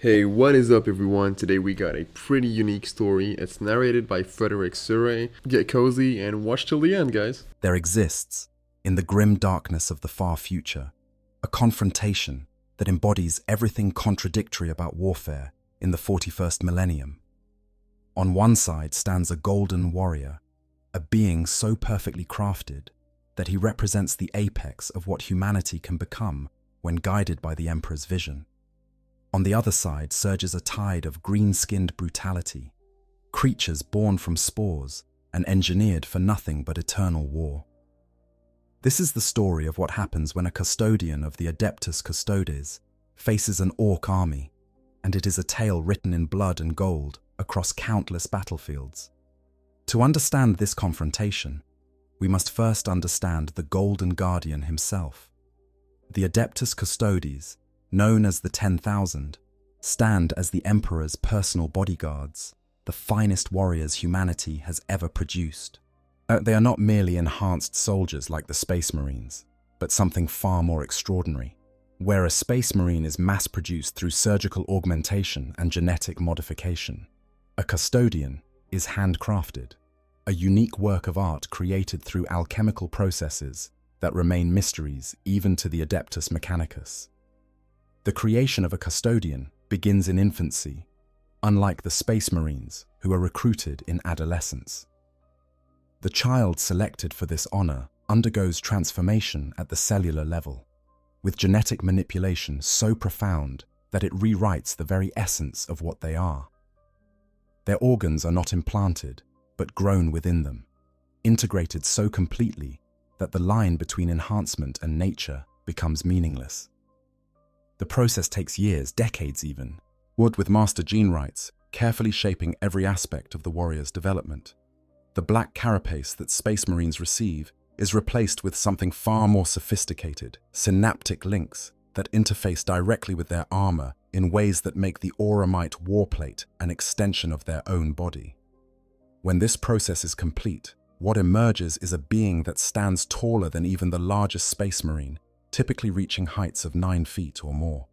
Hey, what is up, everyone? Today we got a pretty unique story. It's narrated by Frederick Surrey. Get cozy and watch till the end, guys. There exists, in the grim darkness of the far future, a confrontation that embodies everything contradictory about warfare in the 41st millennium. On one side stands a golden warrior, a being so perfectly crafted that he represents the apex of what humanity can become when guided by the Emperor's vision. On the other side surges a tide of green-skinned brutality, creatures born from spores and engineered for nothing but eternal war. This is the story of what happens when a custodian of the Adeptus Custodes faces an orc army, and it is a tale written in blood and gold across countless battlefields. To understand this confrontation, we must first understand the Golden Guardian himself. The Adeptus Custodes, known as the 10,000, stand as the Emperor's personal bodyguards, the finest warriors humanity has ever produced. They are not merely enhanced soldiers like the Space Marines, but something far more extraordinary. Where a Space Marine is mass-produced through surgical augmentation and genetic modification, a Custodian is handcrafted, a unique work of art created through alchemical processes that remain mysteries even to the Adeptus Mechanicus. The creation of a Custodian begins in infancy, unlike the Space Marines who are recruited in adolescence. The child selected for this honor undergoes transformation at the cellular level, with genetic manipulation so profound that it rewrites the very essence of what they are. Their organs are not implanted, but grown within them, integrated so completely that the line between enhancement and nature becomes meaningless. The process takes years, decades even, wood with master gene rights, carefully shaping every aspect of the warrior's development. The black carapace that Space Marines receive is replaced with something far more sophisticated, synaptic links that interface directly with their armor in ways that make the Auramite warplate an extension of their own body. When this process is complete, what emerges is a being that stands taller than even the largest Space Marine, typically reaching heights of 9 feet or more.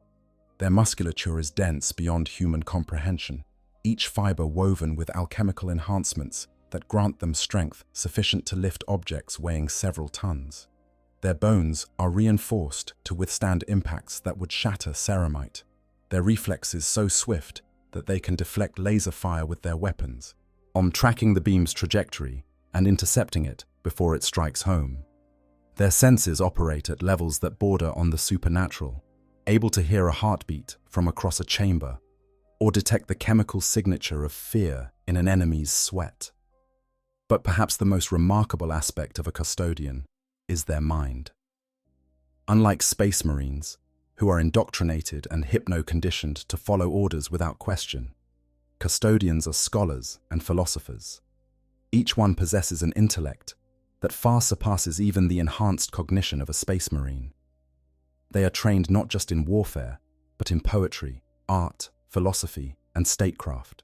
Their musculature is dense beyond human comprehension, each fiber woven with alchemical enhancements that grant them strength sufficient to lift objects weighing several tons. Their bones are reinforced to withstand impacts that would shatter ceramite, their reflexes so swift that they can deflect laser fire with their weapons, tracking the beam's trajectory and intercepting it before it strikes home. Their senses operate at levels that border on the supernatural, able to hear a heartbeat from across a chamber or detect the chemical signature of fear in an enemy's sweat. But perhaps the most remarkable aspect of a Custodian is their mind. Unlike Space Marines, who are indoctrinated and hypno-conditioned to follow orders without question, Custodians are scholars and philosophers. Each one possesses an intellect that far surpasses even the enhanced cognition of a Space Marine. They are trained not just in warfare, but in poetry, art, philosophy, and statecraft.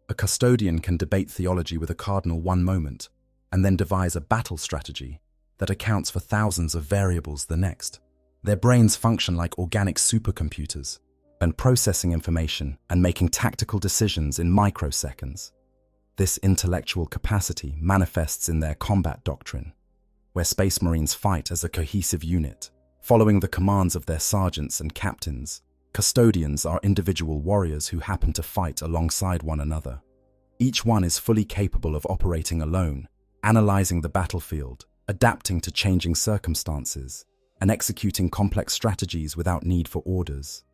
A Custodian can debate theology with a cardinal one moment, and then devise a battle strategy that accounts for thousands of variables the next. Their brains function like organic supercomputers, and processing information and making tactical decisions in microseconds. This intellectual capacity manifests in their combat doctrine, where Space Marines fight as a cohesive unit, following the commands of their sergeants and captains. Custodians are individual warriors who happen to fight alongside one another. Each one is fully capable of operating alone, analyzing the battlefield, adapting to changing circumstances, and executing complex strategies without need for orders.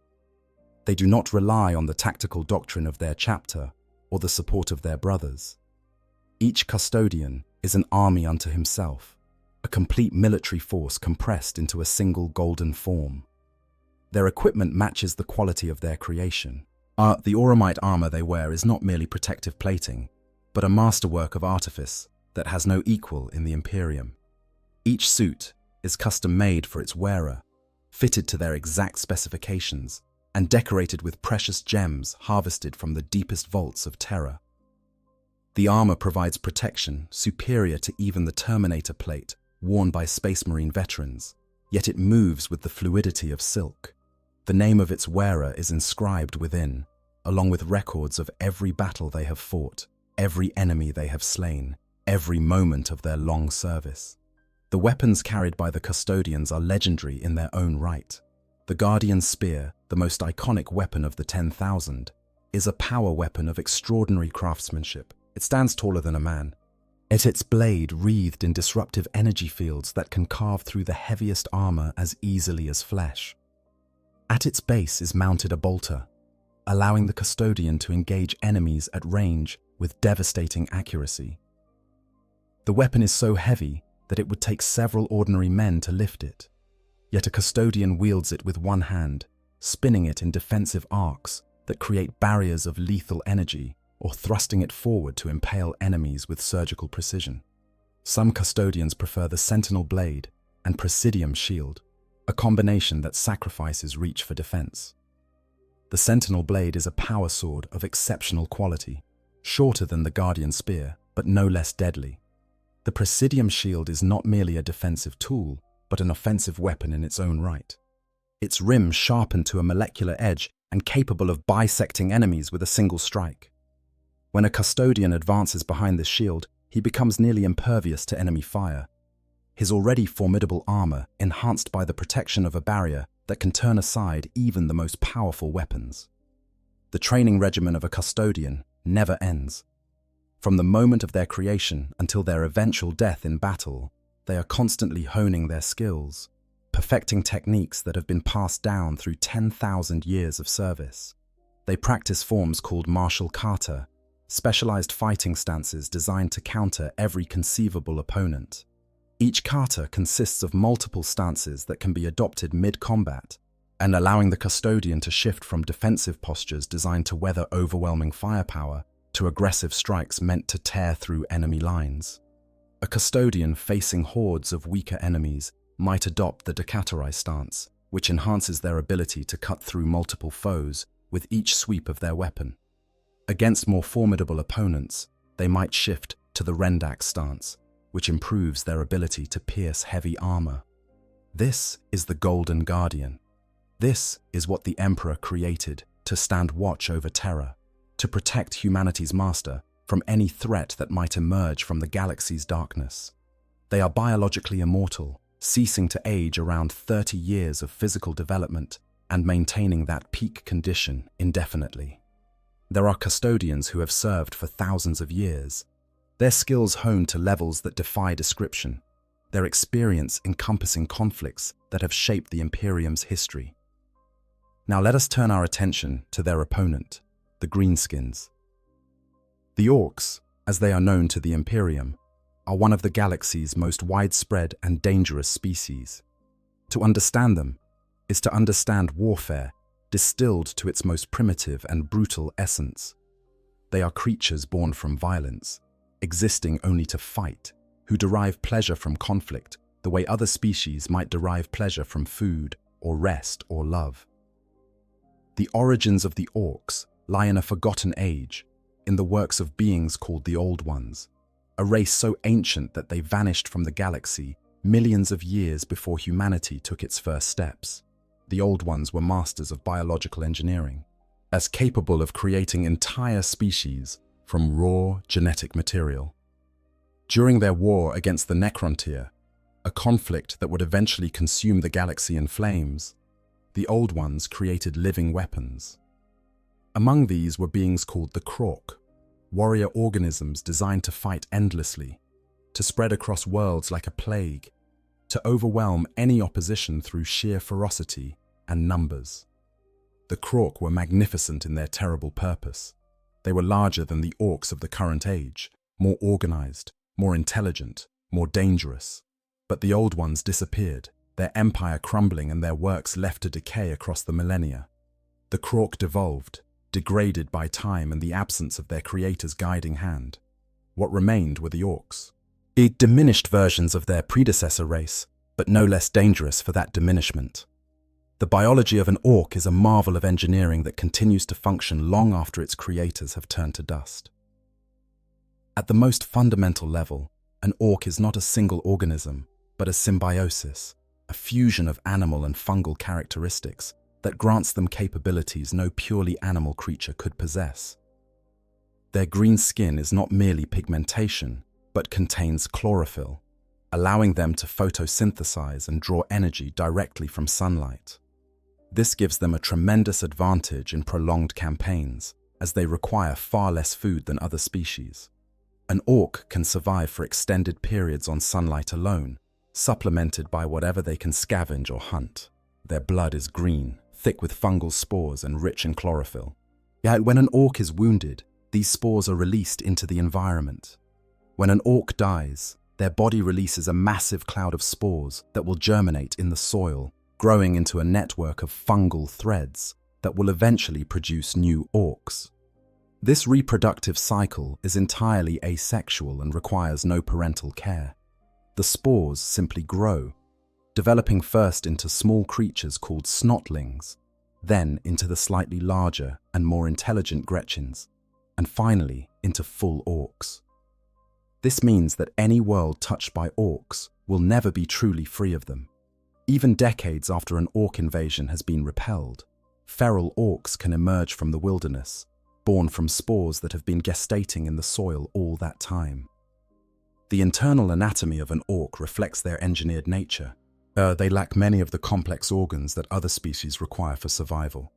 They do not rely on the tactical doctrine of their chapter or the support of their brothers. Each Custodian is an army unto himself, a complete military force compressed into a single golden form. Their equipment matches the quality of their creation. The Auramite armor they wear is not merely protective plating, but a masterwork of artifice that has no equal in the Imperium. Each suit is custom made for its wearer, fitted to their exact specifications, and decorated with precious gems harvested from the deepest vaults of terror. The armor provides protection superior to even the Terminator plate worn by Space Marine veterans, yet it moves with the fluidity of silk. The name of its wearer is inscribed within, along with records of every battle they have fought, every enemy they have slain, every moment of their long service. The weapons carried by the Custodians are legendary in their own right. The Guardian Spear, the most iconic weapon of the 10,000, is a power weapon of extraordinary craftsmanship. It stands taller than a man, yet its blade wreathed in disruptive energy fields that can carve through the heaviest armor as easily as flesh. At its base is mounted a bolter, allowing the Custodian to engage enemies at range with devastating accuracy. The weapon is so heavy that it would take several ordinary men to lift it, yet a Custodian wields it with one hand, spinning it in defensive arcs that create barriers of lethal energy, or thrusting it forward to impale enemies with surgical precision. Some Custodians prefer the Sentinel Blade and Presidium Shield, a combination that sacrifices reach for defense. The Sentinel Blade is a power sword of exceptional quality, shorter than the Guardian Spear, but no less deadly. The Presidium Shield is not merely a defensive tool, but an offensive weapon in its own right. Its rim sharpened to a molecular edge and capable of bisecting enemies with a single strike. When a Custodian advances behind the shield, he becomes nearly impervious to enemy fire. His already formidable armor, enhanced by the protection of a barrier that can turn aside even the most powerful weapons. The training regimen of a Custodian never ends. From the moment of their creation until their eventual death in battle, they are constantly honing their skills, perfecting techniques that have been passed down through 10,000 years of service. They practice forms called martial kata, specialized fighting stances designed to counter every conceivable opponent. Each kata consists of multiple stances that can be adopted mid-combat, and allowing the Custodian to shift from defensive postures designed to weather overwhelming firepower to aggressive strikes meant to tear through enemy lines. A Custodian facing hordes of weaker enemies might adopt the Dakaterai stance, which enhances their ability to cut through multiple foes with each sweep of their weapon. Against more formidable opponents, they might shift to the Rendak stance, which improves their ability to pierce heavy armor. This is the Golden Guardian. This is what the Emperor created to stand watch over Terra, to protect humanity's master from any threat that might emerge from the galaxy's darkness. They are biologically immortal, ceasing to age around 30 years of physical development and maintaining that peak condition indefinitely. There are Custodians who have served for thousands of years, their skills honed to levels that defy description, their experience encompassing conflicts that have shaped the Imperium's history. Now let us turn our attention to their opponent, the Greenskins. The Orcs, as they are known to the Imperium, are one of the galaxy's most widespread and dangerous species. To understand them is to understand warfare distilled to its most primitive and brutal essence. They are creatures born from violence, existing only to fight, who derive pleasure from conflict the way other species might derive pleasure from food or rest or love. The origins of the Orcs lie in a forgotten age, in the works of beings called the Old Ones, a race so ancient that they vanished from the galaxy millions of years before humanity took its first steps. The Old Ones were masters of biological engineering, as capable of creating entire species from raw genetic material. During their war against the Necrontyr, a conflict that would eventually consume the galaxy in flames, the Old Ones created living weapons. Among these were beings called the Krork, warrior organisms designed to fight endlessly, to spread across worlds like a plague, to overwhelm any opposition through sheer ferocity and numbers. The Krork were magnificent in their terrible purpose. They were larger than the Orcs of the current age, more organized, more intelligent, more dangerous. But the Old Ones disappeared, their empire crumbling and their works left to decay across the millennia. The Krork devolved, degraded by time and the absence of their creator's guiding hand. What remained were the Orcs, diminished versions of their predecessor race, but no less dangerous for that diminishment. The biology of an Orc is a marvel of engineering that continues to function long after its creators have turned to dust. At the most fundamental level, an Orc is not a single organism, but a symbiosis, a fusion of animal and fungal characteristics that grants them capabilities no purely animal creature could possess. Their green skin is not merely pigmentation, but contains chlorophyll, allowing them to photosynthesize and draw energy directly from sunlight. This gives them a tremendous advantage in prolonged campaigns, as they require far less food than other species. An orc can survive for extended periods on sunlight alone, supplemented by whatever they can scavenge or hunt. Their blood is green, thick with fungal spores and rich in chlorophyll. Yet when an orc is wounded, these spores are released into the environment. When an orc dies, their body releases a massive cloud of spores that will germinate in the soil, growing into a network of fungal threads that will eventually produce new orcs. This reproductive cycle is entirely asexual and requires no parental care. The spores simply grow, developing first into small creatures called snotlings, then into the slightly larger and more intelligent Gretchins, and finally into full orcs. This means that any world touched by orcs will never be truly free of them. Even decades after an orc invasion has been repelled, feral orcs can emerge from the wilderness, born from spores that have been gestating in the soil all that time. The internal anatomy of an orc reflects their engineered nature. They lack many of the complex organs that other species require for survival.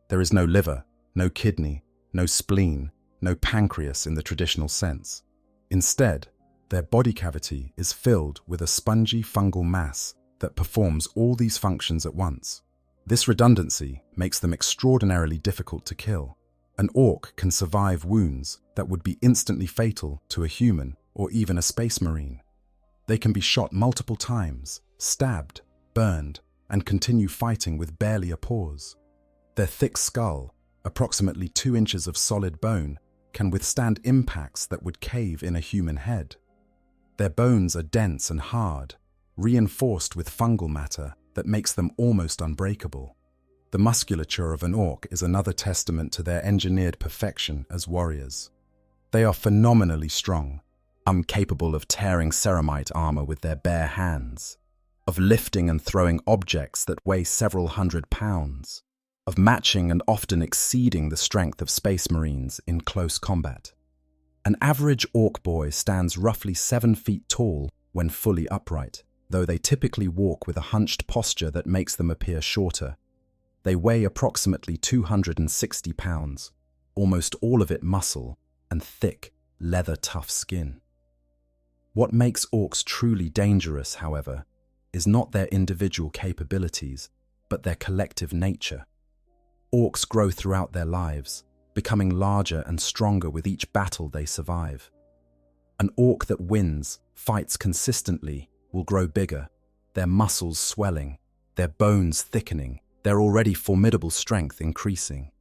There is no liver, no kidney, no spleen, no pancreas in the traditional sense. Instead, their body cavity is filled with a spongy fungal mass that performs all these functions at once. This redundancy makes them extraordinarily difficult to kill. An orc can survive wounds that would be instantly fatal to a human or even a space marine. They can be shot multiple times, stabbed, burned, and continue fighting with barely a pause. Their thick skull, approximately 2 inches of solid bone, can withstand impacts that would cave in a human head. Their bones are dense and hard, reinforced with fungal matter that makes them almost unbreakable. The musculature of an orc is another testament to their engineered perfection as warriors. They are phenomenally strong, capable of tearing ceramite armor with their bare hands, of lifting and throwing objects that weigh several hundred pounds, of matching and often exceeding the strength of space marines in close combat. An average orc boy stands roughly 7 feet tall when fully upright, though they typically walk with a hunched posture that makes them appear shorter. They weigh approximately 260 pounds, almost all of it muscle and thick, leather-tough skin. What makes orcs truly dangerous, however, is not their individual capabilities, but their collective nature. Orcs grow throughout their lives, becoming larger and stronger with each battle they survive. An orc that wins, fights consistently, will grow bigger, their muscles swelling, their bones thickening, their already formidable strength increasing.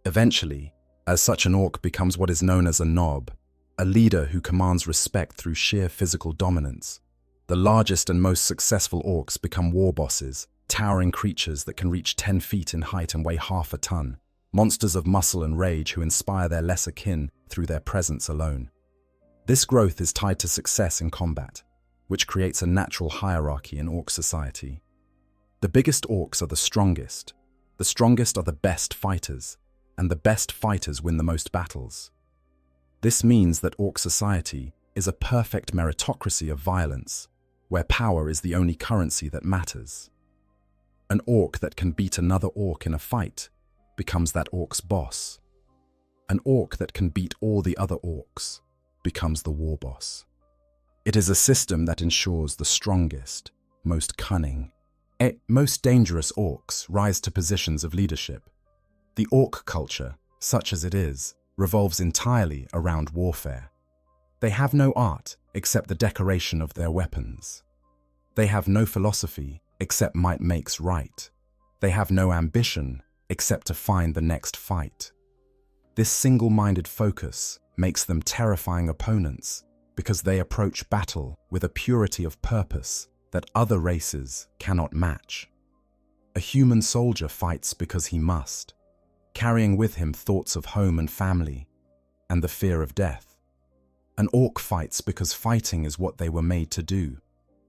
Eventually, as such an orc becomes what is known as a nob, a leader who commands respect through sheer physical dominance. The largest and most successful orcs become war bosses, towering creatures that can reach 10 feet in height and weigh half a ton, monsters of muscle and rage who inspire their lesser kin through their presence alone. This growth is tied to success in combat, which creates a natural hierarchy in orc society. The biggest orcs are the strongest are the best fighters, and the best fighters win the most battles. This means that orc society is a perfect meritocracy of violence, where power is the only currency that matters. An orc that can beat another orc in a fight becomes that orc's boss. An orc that can beat all the other orcs becomes the war boss. It is a system that ensures the strongest, most cunning, most dangerous orcs rise to positions of leadership. The orc culture, such as it is, revolves entirely around warfare. They have no art except the decoration of their weapons. They have no philosophy except might makes right. They have no ambition except to find the next fight. This single-minded focus makes them terrifying opponents because they approach battle with a purity of purpose that other races cannot match. A human soldier fights because he must, carrying with him thoughts of home and family, and the fear of death. An orc fights because fighting is what they were made to do,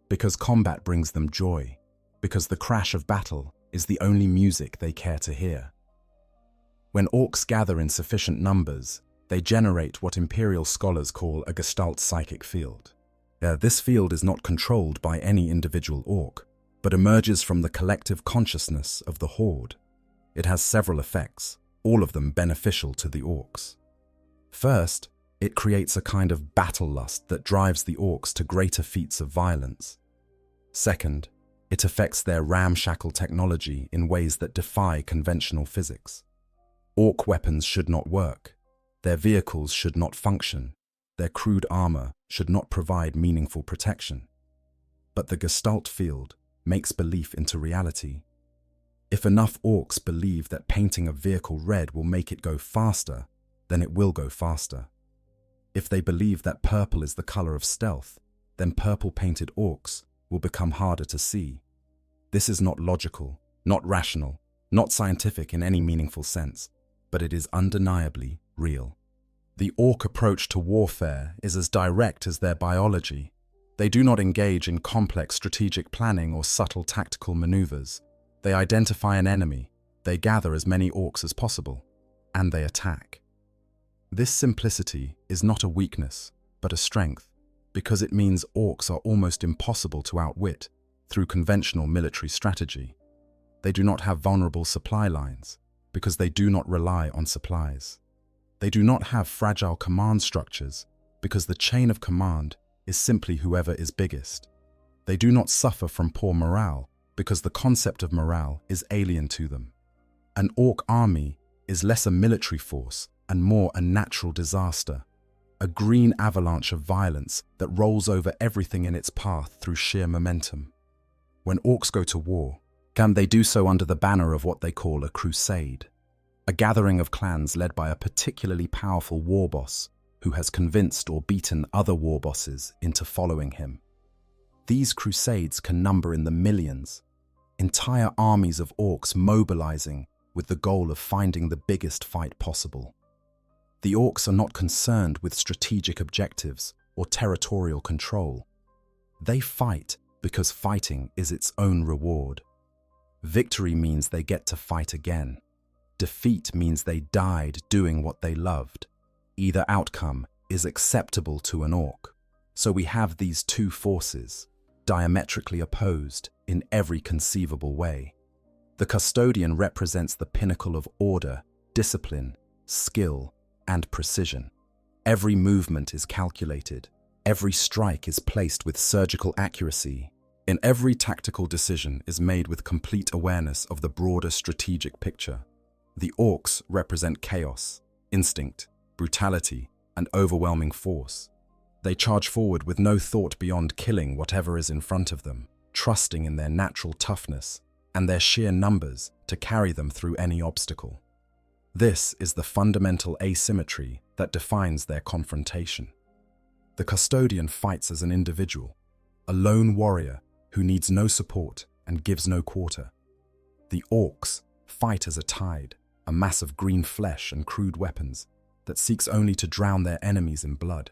because combat brings them joy, because the crash of battle is the only music they care to hear. When orcs gather in sufficient numbers, they generate what Imperial scholars call a Gestalt psychic field. This field is not controlled by any individual orc, but emerges from the collective consciousness of the horde. It has several effects, all of them beneficial to the orcs. First, it creates a kind of battle lust that drives the orcs to greater feats of violence. Second, it affects their ramshackle technology in ways that defy conventional physics. Orc weapons should not work, their vehicles should not function, their crude armor should not provide meaningful protection. But the Gestalt field makes belief into reality. If enough orcs believe that painting a vehicle red will make it go faster, then it will go faster. If they believe that purple is the color of stealth, then purple-painted orcs will become harder to see. This is not logical, not rational, not scientific in any meaningful sense, but it is undeniably real. The orc approach to warfare is as direct as their biology. They do not engage in complex strategic planning or subtle tactical maneuvers. They identify an enemy, they gather as many orcs as possible, and they attack. This simplicity is not a weakness, but a strength, because it means orcs are almost impossible to outwit through conventional military strategy. They do not have vulnerable supply lines, because they do not rely on supplies. They do not have fragile command structures, because the chain of command is simply whoever is biggest. They do not suffer from poor morale, because the concept of morale is alien to them. An orc army is less a military force and more a natural disaster, a green avalanche of violence that rolls over everything in its path through sheer momentum. When orcs go to war, they do so under the banner of what they call a crusade, a gathering of clans led by a particularly powerful war boss who has convinced or beaten other war bosses into following him. These crusades can number in the millions, entire armies of orcs mobilizing with the goal of finding the biggest fight possible. The orcs are not concerned with strategic objectives or territorial control. They fight because fighting is its own reward. Victory means they get to fight again. Defeat means they died doing what they loved. Either outcome is acceptable to an orc. So we have these two forces, diametrically opposed in every conceivable way. The Custodian represents the pinnacle of order, discipline, skill, and precision. Every movement is calculated. Every strike is placed with surgical accuracy. And every tactical decision is made with complete awareness of the broader strategic picture. The orcs represent chaos, instinct, brutality, and overwhelming force. They charge forward with no thought beyond killing whatever is in front of them, trusting in their natural toughness and their sheer numbers to carry them through any obstacle. This is the fundamental asymmetry that defines their confrontation. The Custodian fights as an individual, a lone warrior who needs no support and gives no quarter. The orcs fight as a tide, a mass of green flesh and crude weapons that seeks only to drown their enemies in blood.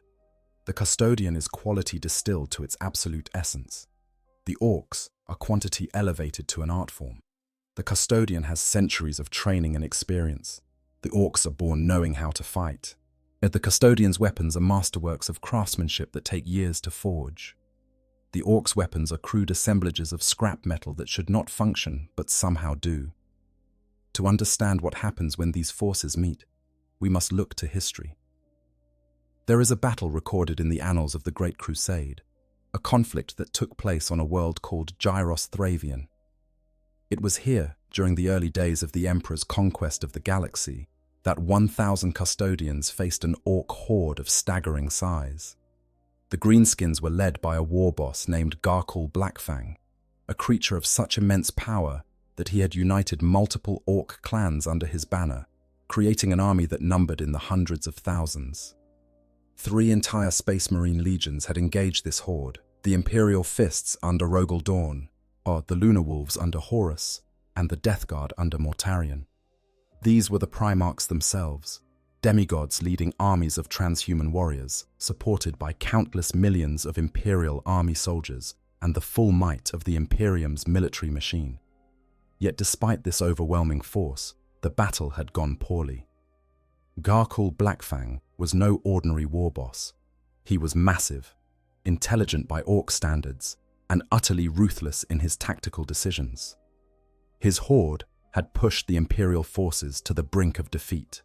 The Custodian is quality distilled to its absolute essence. The orcs are quantity elevated to an art form. The Custodian has centuries of training and experience. The orcs are born knowing how to fight. Yet the Custodian's weapons are masterworks of craftsmanship that take years to forge. The orcs' weapons are crude assemblages of scrap metal that should not function but somehow do. To understand what happens when these forces meet, we must look to history. There is a battle recorded in the annals of the Great Crusade, a conflict that took place on a world called Gyros Thravian. It was here, during the early days of the Emperor's conquest of the galaxy, that 1,000 Custodians faced an orc horde of staggering size. The Greenskins were led by a war boss named Garkul Blackfang, a creature of such immense power that he had united multiple orc clans under his banner, creating an army that numbered in the hundreds of thousands. 3 entire Space Marine legions had engaged this horde, the Imperial Fists under Rogel Dawn, or the Lunar Wolves under Horus, and the Death Guard under Mortarion. These were the Primarchs themselves, demigods leading armies of transhuman warriors, supported by countless millions of Imperial army soldiers and the full might of the Imperium's military machine. Yet despite this overwhelming force, the battle had gone poorly. Garkul Blackfang was no ordinary war boss. He was massive, intelligent by Orc standards, and utterly ruthless in his tactical decisions. His horde had pushed the Imperial forces to the brink of defeat.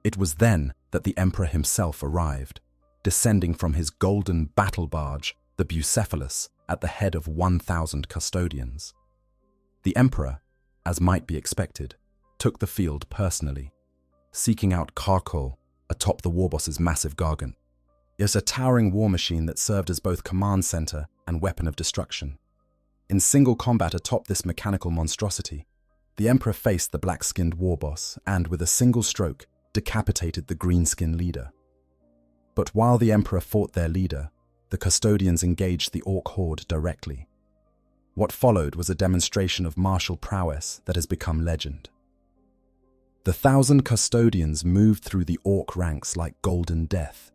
It was then that the Emperor himself arrived, descending from his golden battle barge, the Bucephalus, at the head of 1,000 custodians. The Emperor, as might be expected, took the field personally, seeking out Garkul atop the warboss's massive gargant. It was a towering war machine that served as both command center and weapon of destruction. In single combat atop this mechanical monstrosity, the Emperor faced the black-skinned warboss and, with a single stroke, decapitated the green-skinned leader. But while the Emperor fought their leader, the custodians engaged the Orc horde directly. What followed was a demonstration of martial prowess that has become legend. The 1,000 custodians moved through the Orc ranks like golden death,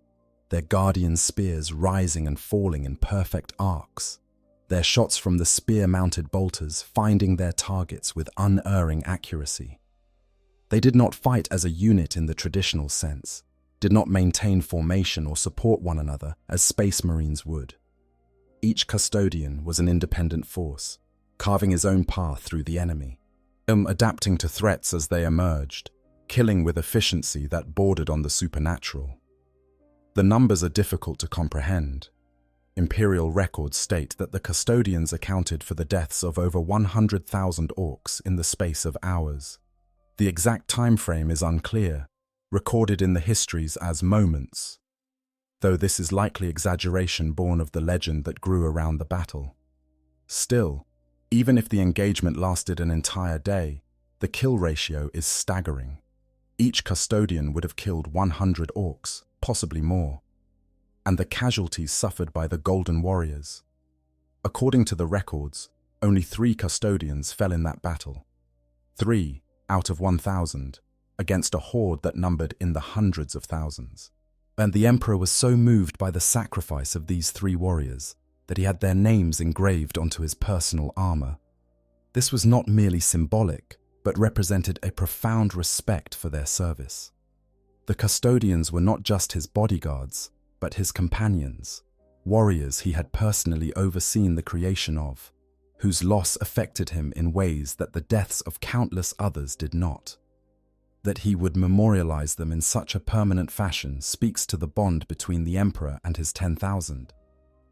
their guardian spears rising and falling in perfect arcs, their shots from the spear-mounted bolters finding their targets with unerring accuracy. They did not fight as a unit in the traditional sense, did not maintain formation or support one another as Space Marines would. Each custodian was an independent force, carving his own path through the enemy, adapting to threats as they emerged, killing with efficiency that bordered on the supernatural. The numbers are difficult to comprehend. Imperial records state that the custodians accounted for the deaths of over 100,000 Orcs in the space of hours. The exact time frame is unclear, recorded in the histories as moments, though this is likely exaggeration born of the legend that grew around the battle. Still, even if the engagement lasted an entire day, the kill ratio is staggering. Each custodian would have killed 100 Orcs, possibly more, and the casualties suffered by the Golden Warriors. According to the records, only 3 custodians fell in that battle. 3 out of 1,000, against a horde that numbered in the hundreds of thousands. And the Emperor was so moved by the sacrifice of these 3 warriors that he had their names engraved onto his personal armor. This was not merely symbolic, but represented a profound respect for their service. The custodians were not just his bodyguards, but his companions, warriors he had personally overseen the creation of, whose loss affected him in ways that the deaths of countless others did not. That he would memorialize them in such a permanent fashion speaks to the bond between the Emperor and his 10,000.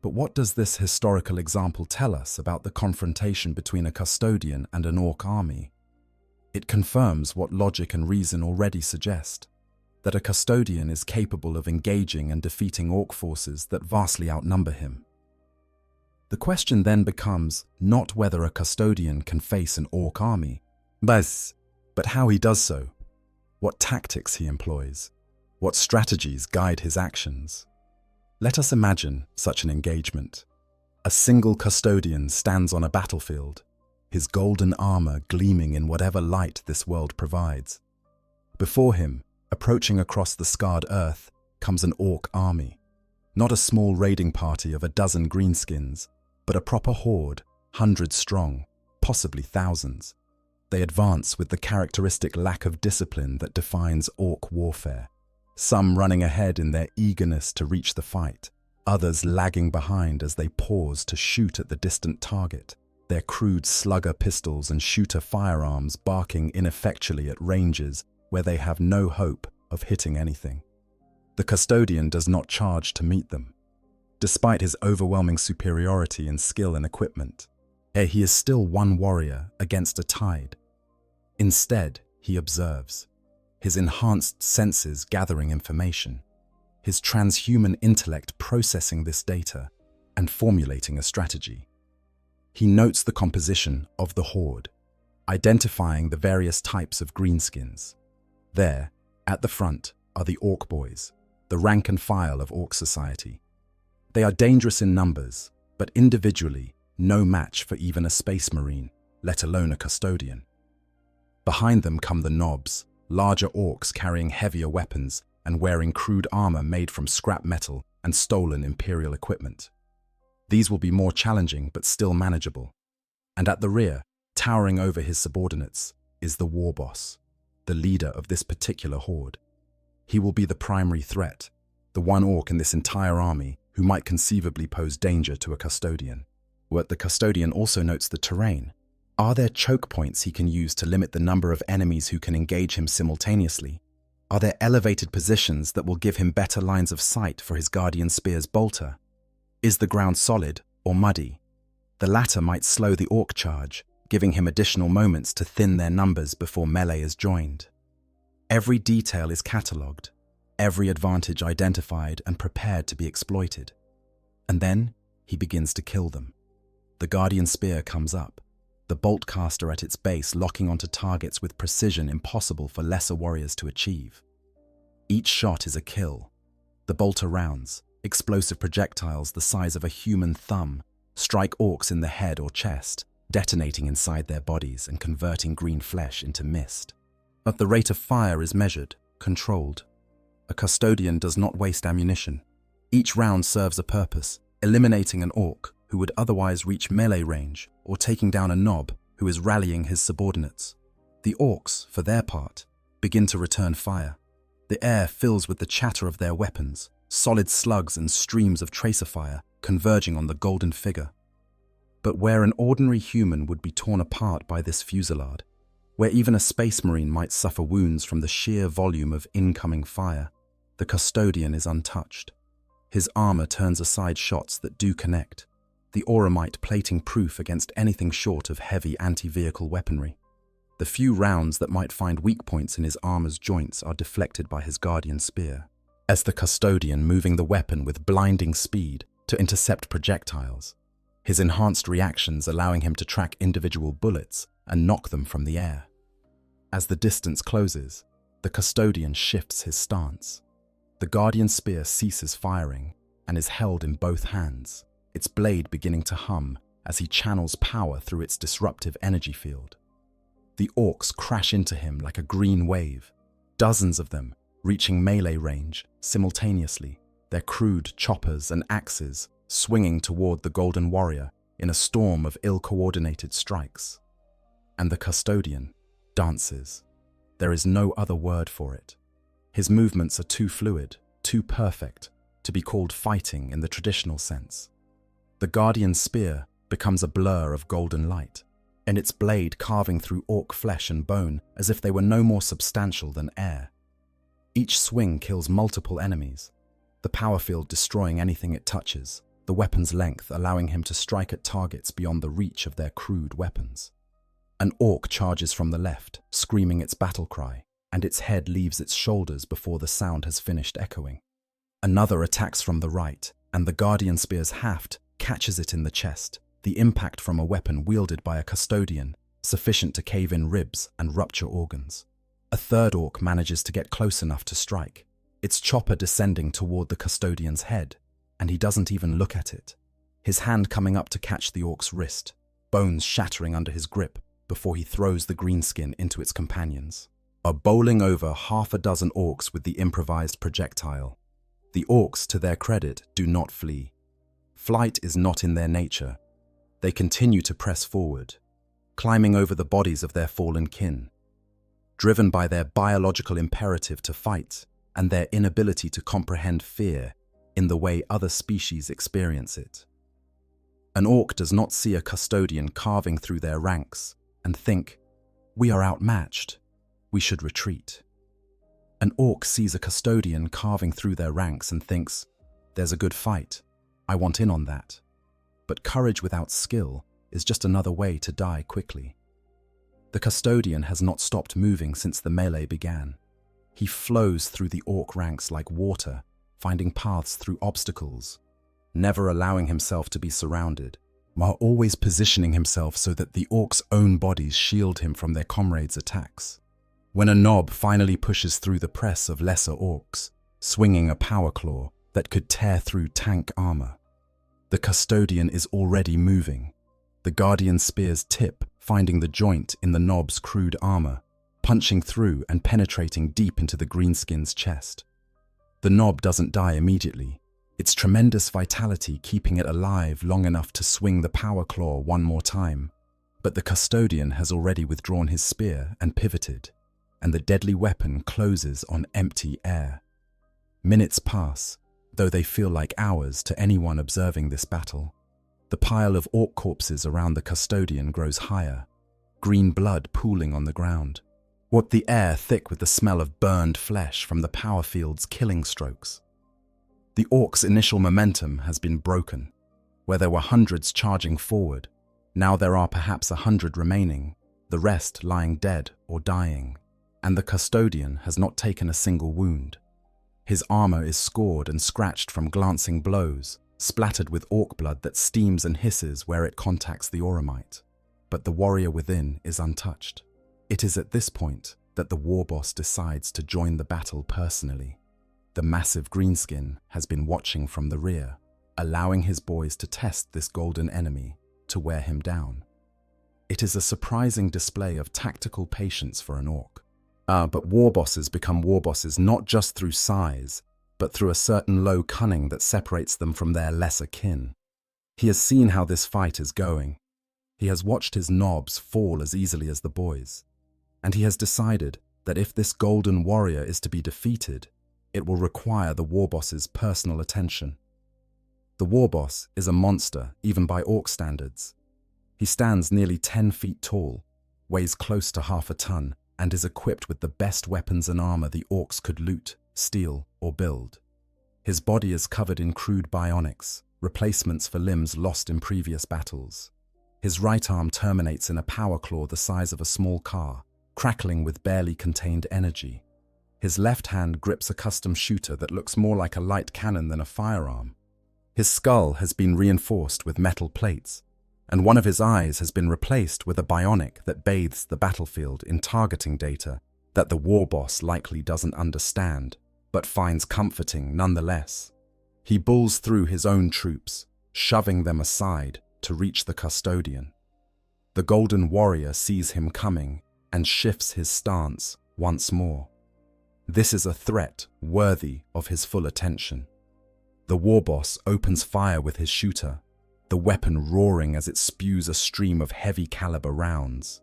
But what does this historical example tell us about the confrontation between a custodian and an Orc army? It confirms what logic and reason already suggest, that a custodian is capable of engaging and defeating Orc forces that vastly outnumber him. The question then becomes not whether a custodian can face an Orc army, but how he does so, what tactics he employs, what strategies guide his actions. Let us imagine such an engagement. A single custodian stands on a battlefield, his golden armor gleaming in whatever light this world provides. Before him, approaching across the scarred earth, comes an Orc army. Not a small raiding party of a dozen greenskins, but a proper horde, hundreds strong, possibly thousands. They advance with the characteristic lack of discipline that defines Orc warfare. Some running ahead in their eagerness to reach the fight, others lagging behind as they pause to shoot at the distant target, their crude slugger pistols and shooter firearms barking ineffectually at ranges where they have no hope of hitting anything. The custodian does not charge to meet them. Despite his overwhelming superiority in skill and equipment, he is still one warrior against a tide. Instead, he observes, his enhanced senses gathering information, his transhuman intellect processing this data and formulating a strategy. He notes the composition of the horde, identifying the various types of greenskins. There, at the front, are the Orc boys, the rank and file of Orc society. They are dangerous in numbers, but individually, no match for even a Space Marine, let alone a custodian. Behind them come the Nobs, larger Orcs carrying heavier weapons and wearing crude armor made from scrap metal and stolen Imperial equipment. These will be more challenging but still manageable. And at the rear, Towering over his subordinates is the war boss, the leader of this particular horde. He will be the primary threat, the one orc in this entire army who might conceivably pose danger to a custodian. But the custodian also notes the terrain. Are there choke points he can use to limit the number of enemies who can engage him simultaneously? Are there elevated positions that will give him better lines of sight for his Guardian Spear's bolter? Is the ground solid or muddy? The latter might slow the orc charge, giving him additional moments to thin their numbers before melee is joined. Every detail is catalogued, every advantage identified and prepared to be exploited. And then he begins to kill them. The Guardian Spear comes up, the bolt caster at its base locking onto targets with precision impossible for lesser warriors to achieve. Each shot is a kill. The bolter rounds, explosive projectiles the size of a human thumb, strike orcs in the head or chest, detonating inside their bodies and converting green flesh into mist. But the rate of fire is measured, controlled. A custodian does not waste ammunition. Each round serves a purpose, eliminating an orc who would otherwise reach melee range or taking down a nob who is rallying his subordinates. The orcs, for their part, begin to return fire. The air fills with the chatter of their weapons, solid slugs and streams of tracer fire converging on the golden figure. But where an ordinary human would be torn apart by this fusillade, where even a space marine might suffer wounds from the sheer volume of incoming fire, the custodian is untouched. His armor turns aside shots that do connect, the auramite plating proof against anything short of heavy anti-vehicle weaponry. The few rounds that might find weak points in his armor's joints are deflected by his Guardian Spear, as the custodian moving the weapon with blinding speed to intercept projectiles, his enhanced reactions allowing him to track individual bullets and knock them from the air. As the distance closes, the custodian shifts his stance. The Guardian Spear ceases firing and is held in both hands, its blade beginning to hum as he channels power through its disruptive energy field. The orcs crash into him like a green wave, dozens of them reaching melee range simultaneously, their crude choppers and axes swinging toward the Golden Warrior in a storm of ill-coordinated strikes. And the custodian dances. There is no other word for it. His movements are too fluid, too perfect, to be called fighting in the traditional sense. The Guardian Spear becomes a blur of golden light, and its blade carving through orc flesh and bone as if they were no more substantial than air. Each swing kills multiple enemies, the power field destroying anything it touches, the weapon's length allowing him to strike at targets beyond the reach of their crude weapons. An orc charges from the left, screaming its battle cry, and its head leaves its shoulders before the sound has finished echoing. Another attacks from the right, and the Guardian Spear's haft catches it in the chest, the impact from a weapon wielded by a custodian, sufficient to cave in ribs and rupture organs. A third orc manages to get close enough to strike, its chopper descending toward the custodian's head, and he doesn't even look at it, his hand coming up to catch the orc's wrist, bones shattering under his grip before he throws the greenskin into its companions. Are bowling over half a dozen orcs with the improvised projectile. The orcs, to their credit, do not flee. Flight is not in their nature. They continue to press forward, climbing over the bodies of their fallen kin, driven by their biological imperative to fight and their inability to comprehend fear in the way other species experience it. An orc does not see a custodian carving through their ranks and think, "We are outmatched. We should retreat." An orc sees a custodian carving through their ranks and thinks, "There's a good fight. I want in on that." But courage without skill is just another way to die quickly. The custodian has not stopped moving since the melee began. He flows through the orc ranks like water, finding paths through obstacles, never allowing himself to be surrounded, while always positioning himself so that the orcs' own bodies shield him from their comrades' attacks. When a nob finally pushes through the press of lesser orcs, swinging a power claw that could tear through tank armor, the custodian is already moving, the Guardian Spear's tip finding the joint in the nob's crude armor, punching through and penetrating deep into the greenskin's chest. The nob doesn't die immediately, its tremendous vitality keeping it alive long enough to swing the power claw one more time, But the Custodian has already withdrawn his spear and pivoted, and the deadly weapon closes on empty air. Minutes pass, though they feel like hours to anyone observing this battle. The pile of orc corpses around the Custodian grows higher, green blood pooling on the ground, the air thick with the smell of burned flesh from the power field's killing strokes. The orcs' initial momentum has been broken. Where there were hundreds charging forward, now there are perhaps 100 remaining, the rest lying dead or dying, and the Custodian has not taken a single wound. His armor is scored and scratched from glancing blows, splattered with orc blood that steams and hisses where it contacts the auramite. But the warrior within is untouched. It is at this point that the war boss decides to join the battle personally. The massive greenskin has been watching from the rear, allowing his boys to test this golden enemy, to wear him down. It is a surprising display of tactical patience for an orc. But war bosses become war bosses not just through size, but through a certain low cunning that separates them from their lesser kin. He has seen how this fight is going. He has watched his knobs fall as easily as the boys, and he has decided that if this golden warrior is to be defeated, it will require the war boss's personal attention. The war boss is a monster, even by orc standards. He stands nearly 10 feet tall, weighs close to half a ton, and is equipped with the best weapons and armor the orcs could loot, steal, or build. His body is covered in crude bionics, replacements for limbs lost in previous battles. His right arm terminates in a power claw the size of a small car, crackling with barely contained energy. His left hand grips a custom shooter that looks more like a light cannon than a firearm. His skull has been reinforced with metal plates, and one of his eyes has been replaced with a bionic that bathes the battlefield in targeting data that the war boss likely doesn't understand, but finds comforting nonetheless. He bulls through his own troops, shoving them aside to reach the Custodian. The Golden Warrior sees him coming and shifts his stance once more. This is a threat worthy of his full attention. The war boss opens fire with his shooter, the weapon roaring as it spews a stream of heavy caliber rounds.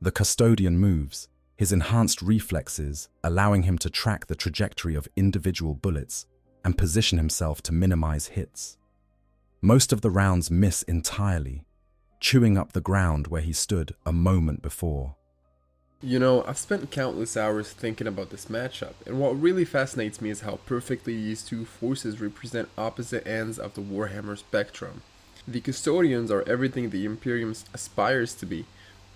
The Custodian moves, his enhanced reflexes allowing him to track the trajectory of individual bullets and position himself to minimize hits. Most of the rounds miss entirely, chewing up the ground where he stood a moment before. You know, I've spent countless hours thinking about this matchup, and what really fascinates me is how perfectly these two forces represent opposite ends of the Warhammer spectrum. The Custodians are everything the Imperium aspires to be: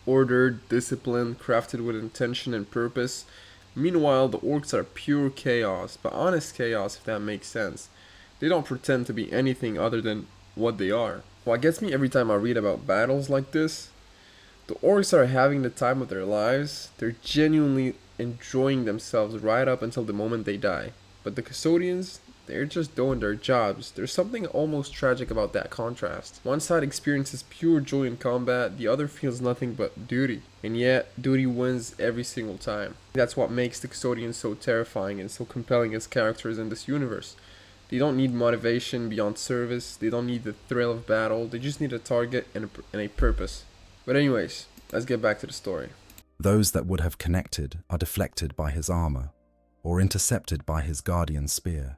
ordered, disciplined, crafted with intention and purpose. Meanwhile, the Orcs are pure chaos, but honest chaos, if that makes sense. They don't pretend to be anything other than what they are. What gets me every time I read about battles like this: the Orcs are having the time of their lives. They're genuinely enjoying themselves right up until the moment they die. But the Custodians, they're just doing their jobs. There's something almost tragic about that contrast. One side experiences pure joy in combat, the other feels nothing but duty. And yet, duty wins every single time. That's what makes the Custodians so terrifying and so compelling as characters in this universe. They don't need motivation beyond service, they don't need the thrill of battle, they just need a target and a purpose. But anyways, let's get back to the story. Those that would have connected are deflected by his armor, or intercepted by his guardian spear.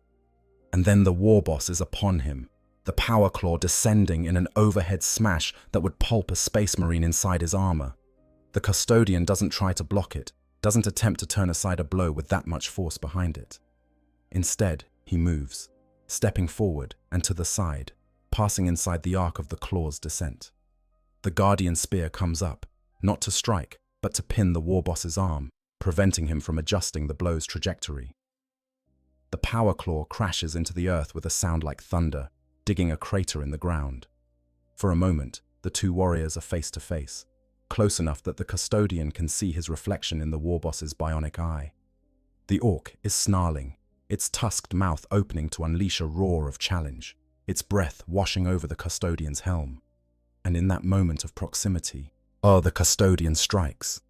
And then the war boss is upon him, the power claw descending in an overhead smash that would pulp a space marine inside his armor. The Custodian doesn't try to block it, doesn't attempt to turn aside a blow with that much force behind it. Instead, he moves, stepping forward and to the side, passing inside the arc of the claw's descent. The guardian spear comes up, not to strike, but to pin the war boss's arm, preventing him from adjusting the blow's trajectory. The power claw crashes into the earth with a sound like thunder, digging a crater in the ground. For a moment, the two warriors are face to face, close enough that the Custodian can see his reflection in the war boss's bionic eye. The orc is snarling, its tusked mouth opening to unleash a roar of challenge, its breath washing over the Custodian's helm. And in that moment of proximity, the Custodian strikes.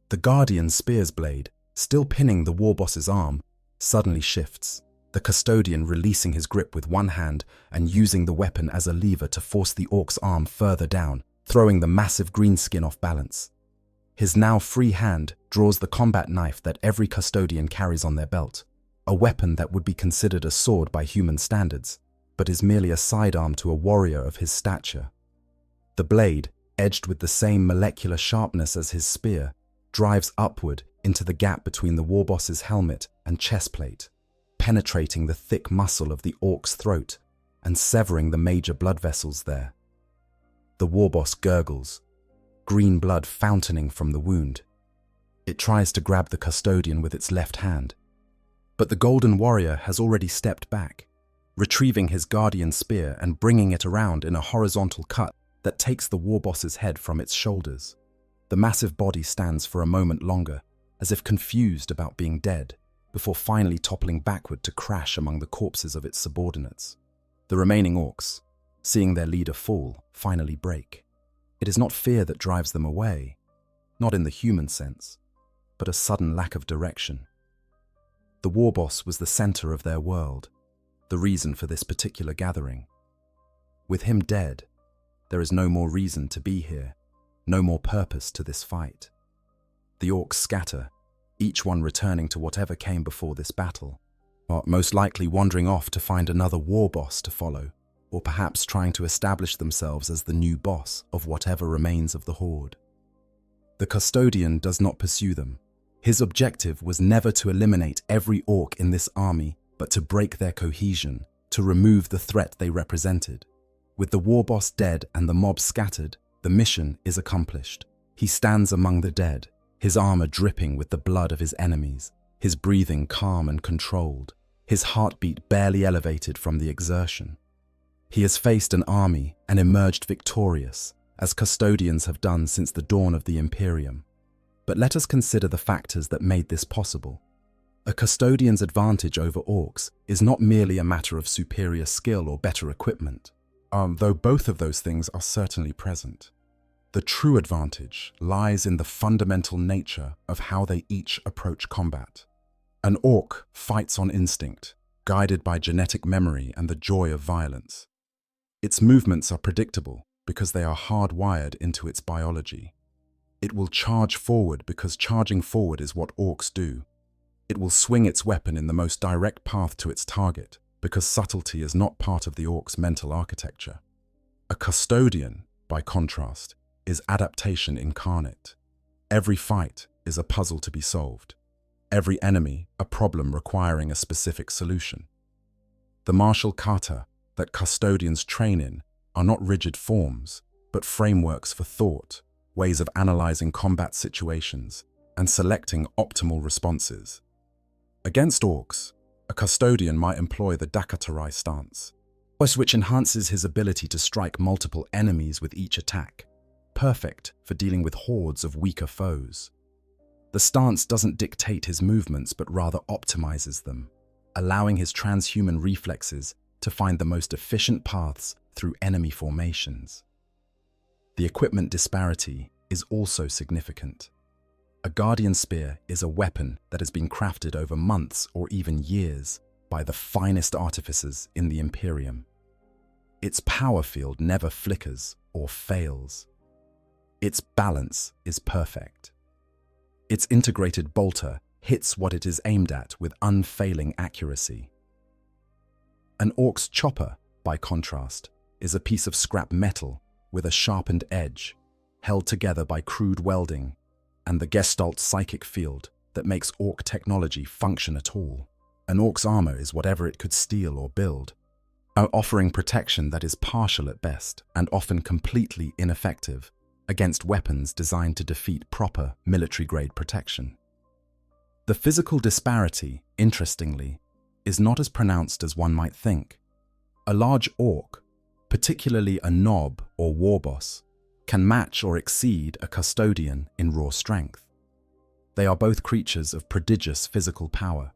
The Guardian's spear's blade, still pinning the war boss's arm, suddenly shifts, the Custodian releasing his grip with one hand and using the weapon as a lever to force the orc's arm further down, throwing the massive green skin off balance. His now free hand draws the combat knife that every custodian carries on their belt, a weapon that would be considered a sword by human standards, but is merely a sidearm to a warrior of his stature. The blade, edged with the same molecular sharpness as his spear, drives upward into the gap between the warboss's helmet and chestplate, penetrating the thick muscle of the orc's throat and severing the major blood vessels there. The warboss gurgles, green blood fountaining from the wound. It tries to grab the custodian with its left hand, but the golden warrior has already stepped back, retrieving his guardian spear and bringing it around in a horizontal cut that takes the warboss's head from its shoulders. The massive body stands for a moment longer, as if confused about being dead, before finally toppling backward to crash among the corpses of its subordinates. The remaining orcs, seeing their leader fall, finally break. It is not fear that drives them away, not in the human sense, but a sudden lack of direction. The warboss was the center of their world, the reason for this particular gathering. With him dead, there is no more reason to be here, no more purpose to this fight. The orcs scatter, each one returning to whatever came before this battle, or most likely wandering off to find another war boss to follow, or perhaps trying to establish themselves as the new boss of whatever remains of the horde. The custodian does not pursue them. His objective was never to eliminate every orc in this army, but to break their cohesion, to remove the threat they represented. With the war boss dead and the mob scattered, the mission is accomplished. He stands among the dead, his armor dripping with the blood of his enemies, his breathing calm and controlled, his heartbeat barely elevated from the exertion. He has faced an army and emerged victorious, as custodians have done since the dawn of the Imperium. But let us consider the factors that made this possible. A custodian's advantage over orcs is not merely a matter of superior skill or better equipment, though both of those things are certainly present. The true advantage lies in the fundamental nature of how they each approach combat. An orc fights on instinct, guided by genetic memory and the joy of violence. Its movements are predictable because they are hardwired into its biology. It will charge forward because charging forward is what orcs do. It will swing its weapon in the most direct path to its target because subtlety is not part of the orc's mental architecture. A custodian, by contrast, is adaptation incarnate. Every fight is a puzzle to be solved. Every enemy a problem requiring a specific solution. The martial kata that custodians train in are not rigid forms, but frameworks for thought, ways of analyzing combat situations, and selecting optimal responses. Against orcs, a custodian might employ the Dakatarai stance, which enhances his ability to strike multiple enemies with each attack, perfect for dealing with hordes of weaker foes. The stance doesn't dictate his movements but rather optimizes them, allowing his transhuman reflexes to find the most efficient paths through enemy formations. The equipment disparity is also significant. A guardian spear is a weapon that has been crafted over months or even years by the finest artificers in the Imperium. Its power field never flickers or fails. Its balance is perfect. Its integrated bolter hits what it is aimed at with unfailing accuracy. An orc's chopper, by contrast, is a piece of scrap metal with a sharpened edge, held together by crude welding and the Gestalt psychic field that makes orc technology function at all. An orc's armor is whatever it could steal or build, offering protection that is partial at best and often completely ineffective against weapons designed to defeat proper military-grade protection. The physical disparity, interestingly, is not as pronounced as one might think. A large orc, particularly a nob or warboss, can match or exceed a custodian in raw strength. They are both creatures of prodigious physical power,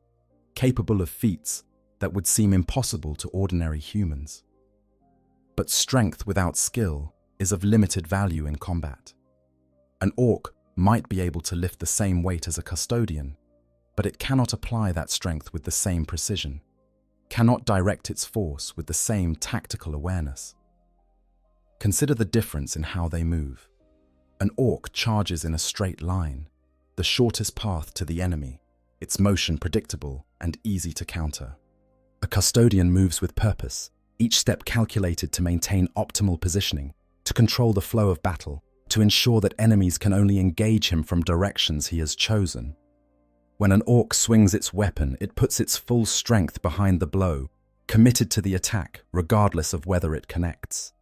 capable of feats that would seem impossible to ordinary humans. But strength without skill is of limited value in combat. An orc might be able to lift the same weight as a custodian, but it cannot apply that strength with the same precision, cannot direct its force with the same tactical awareness. Consider the difference in how they move. An orc charges in a straight line, the shortest path to the enemy, its motion predictable and easy to counter. A custodian moves with purpose, each step calculated to maintain optimal positioning, to control the flow of battle, to ensure that enemies can only engage him from directions he has chosen. When an orc swings its weapon, it puts its full strength behind the blow, committed to the attack regardless of whether it connects.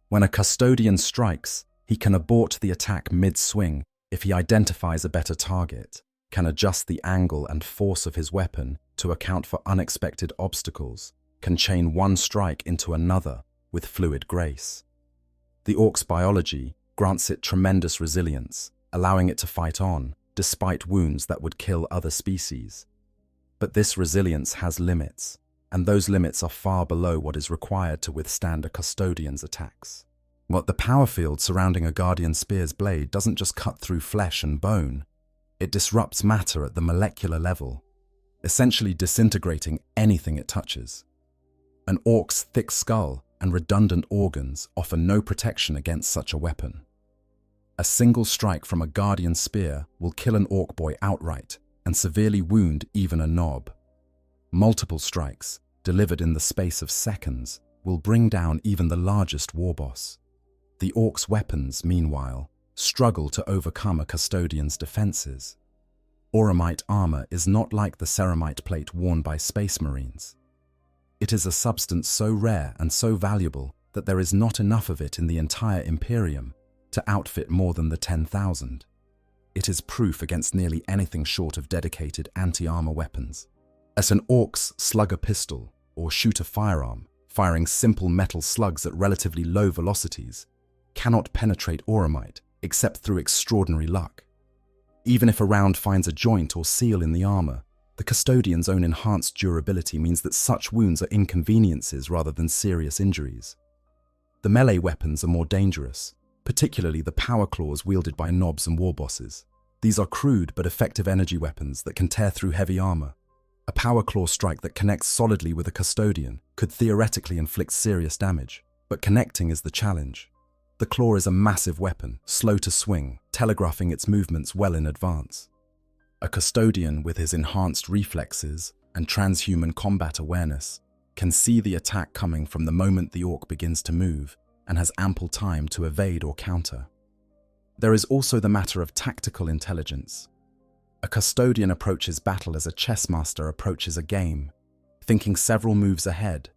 When a custodian strikes, he can abort the attack mid-swing if he identifies a better target, can adjust the angle and force of his weapon to account for unexpected obstacles, can chain one strike into another with fluid grace. The orc's biology grants it tremendous resilience, allowing it to fight on, despite wounds that would kill other species. But this resilience has limits, and those limits are far below what is required to withstand a custodian's attacks. What the power field surrounding a guardian spear's blade doesn't just cut through flesh and bone, it disrupts matter at the molecular level, essentially disintegrating anything it touches. An orc's thick skull and redundant organs offer no protection against such a weapon. A single strike from a guardian spear will kill an orc boy outright and severely wound even a nob. Multiple strikes, delivered in the space of seconds, will bring down even the largest war boss. The orc's weapons, meanwhile, struggle to overcome a custodian's defenses. Auramite armor is not like the ceramite plate worn by space marines. It is a substance so rare and so valuable that there is not enough of it in the entire Imperium to outfit more than the 10,000. It is proof against nearly anything short of dedicated anti-armor weapons. As an orc's slug a pistol or shoot a firearm, firing simple metal slugs at relatively low velocities, cannot penetrate auramite except through extraordinary luck. Even if a round finds a joint or seal in the armor, the custodian's own enhanced durability means that such wounds are inconveniences rather than serious injuries. The melee weapons are more dangerous, particularly the power claws wielded by nobs and war bosses. These are crude but effective energy weapons that can tear through heavy armor. A power claw strike that connects solidly with a custodian could theoretically inflict serious damage, but connecting is the challenge. The claw is a massive weapon, slow to swing, telegraphing its movements well in advance. A custodian with his enhanced reflexes and transhuman combat awareness can see the attack coming from the moment the orc begins to move and has ample time to evade or counter. There is also the matter of tactical intelligence. A custodian approaches battle as a chess master approaches a game, thinking several moves ahead,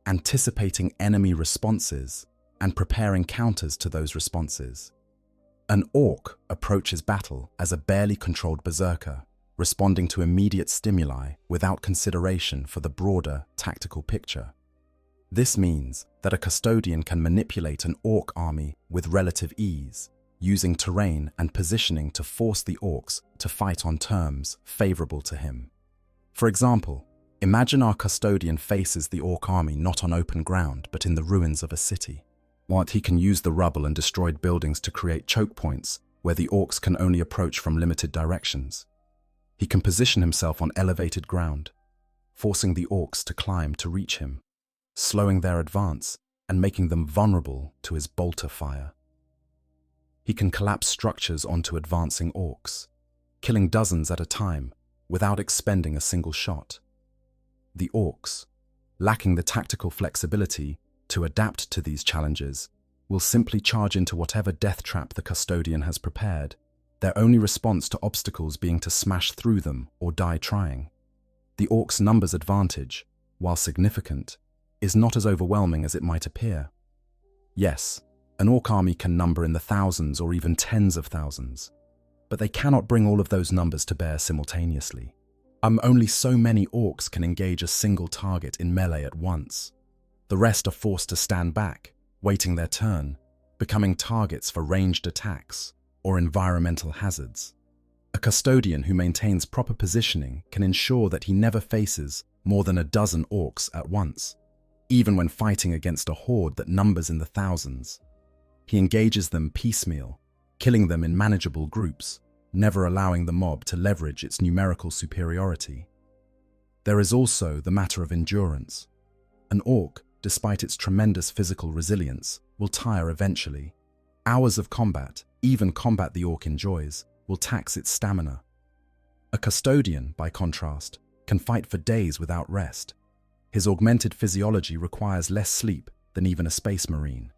anticipating enemy responses, and preparing counters to those responses. An orc approaches battle as a barely controlled berserker, responding to immediate stimuli without consideration for the broader tactical picture. This means that a custodian can manipulate an orc army with relative ease, using terrain and positioning to force the orcs to fight on terms favorable to him. For example, imagine our custodian faces the orc army not on open ground but in the ruins of a city. While he can use the rubble and destroyed buildings to create choke points where the orcs can only approach from limited directions, he can position himself on elevated ground, forcing the orcs to climb to reach him, slowing their advance and making them vulnerable to his bolter fire. He can collapse structures onto advancing orcs, killing dozens at a time without expending a single shot. The orcs, lacking the tactical flexibility to adapt to these challenges, will simply charge into whatever death trap the custodian has prepared, their only response to obstacles being to smash through them or die trying. The orcs' numbers advantage, while significant, is not as overwhelming as it might appear. Yes, an orc army can number in the thousands or even tens of thousands, but they cannot bring all of those numbers to bear simultaneously. Only so many orcs can engage a single target in melee at once. The rest are forced to stand back, waiting their turn, becoming targets for ranged attacks or environmental hazards. A custodian who maintains proper positioning can ensure that he never faces more than a dozen orcs at once, even when fighting against a horde that numbers in the thousands. He engages them piecemeal, killing them in manageable groups, never allowing the mob to leverage its numerical superiority. There is also the matter of endurance. An orc despite its tremendous physical resilience, will tire eventually. Hours of combat, even combat the orc enjoys, will tax its stamina. A custodian, by contrast, can fight for days without rest. His augmented physiology requires less sleep than even a space marine.